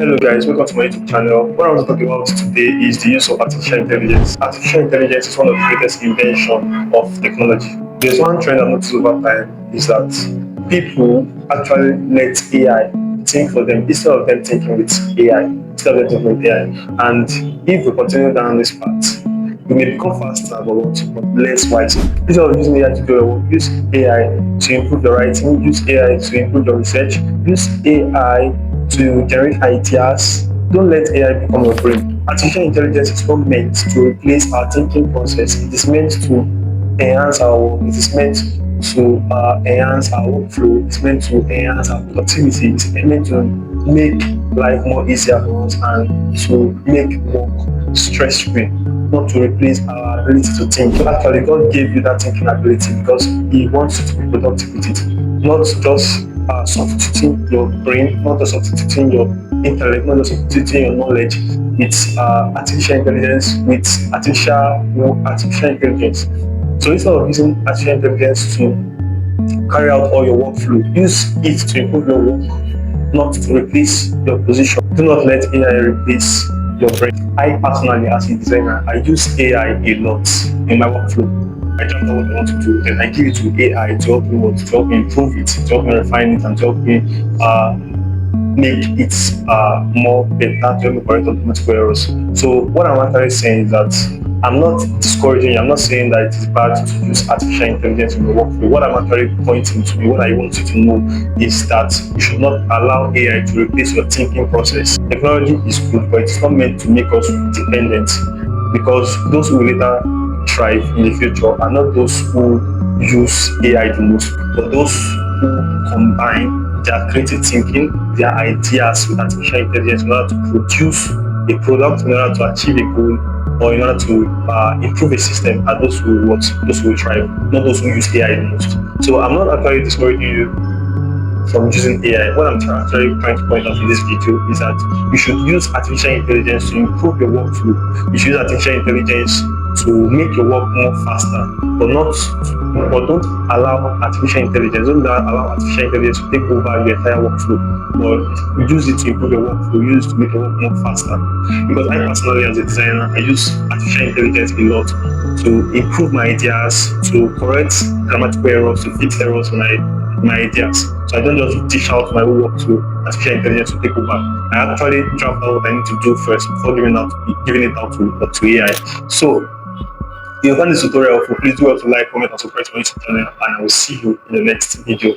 Hello guys, welcome to my YouTube channel. What I want to talk about today is the use of artificial intelligence. Artificial intelligence is one of the greatest inventions of technology. There's one trend I've noticed over time is that people actually let AI think for them instead of them thinking with AI. Instead of them thinking with AI. And if we continue down this path, we may become faster but less wise. Instead of using AI to do your work, use AI to improve your writing, use AI to improve your research, use AI to generate ideas. Don't let AI become your brain. Artificial intelligence is not meant to replace our thinking process. It is meant to enhance our work. It is meant to enhance our workflow. It's meant to enhance our productivity. It's meant to make life more easier for us and to make work stress free, not to replace our ability to think. So actually, God gave you that thinking ability because He wants you to be productive with it, not just substituting your brain, not just substituting your intellect, not just substituting your knowledge with artificial intelligence, with artificial intelligence. So instead of using artificial intelligence to carry out all your workflow, use it to improve your work, not to replace your position. Do not let AI replace your brain. I personally, as a designer, I use AI a lot in my workflow. I jump out what I want to do, then I give it to AI to help me to help me improve it, to help me refine it, and to help me make it more better, to help me correct automatic errors. So what I'm actually saying is that I'm not discouraging you. I'm not saying that it is bad to use artificial intelligence in your workflow. What I'm actually pointing to, what I want you to know is that you should not allow AI to replace your thinking process. Technology is good, but it's not meant to make us dependent, because those who will later thrive in the future are not those who use AI the most, but those who combine their creative thinking, their ideas with artificial intelligence in order to produce a product, in order to achieve a goal, or in order to improve a system, are those who want, those who thrive, not those who use AI the most. So I'm not actually discouraging you from using AI. What I'm actually trying to point out in this video is that you should use artificial intelligence to improve your workflow. You should use artificial intelligence to make your work more faster, but don't allow artificial intelligence, don't allow artificial intelligence to take over your entire workflow. But use it to improve your workflow, use it to make your work more faster. Because I personally, as a designer, I use artificial intelligence a lot to improve my ideas, to correct grammatical errors, to fix errors in my ideas. So I don't just dish out my work to artificial intelligence to take over. I actually draft out what I need to do first before giving it out to AI. So if you found this tutorial helpful, please do well to like, comment, and subscribe to my YouTube channel, and I will see you in the next video.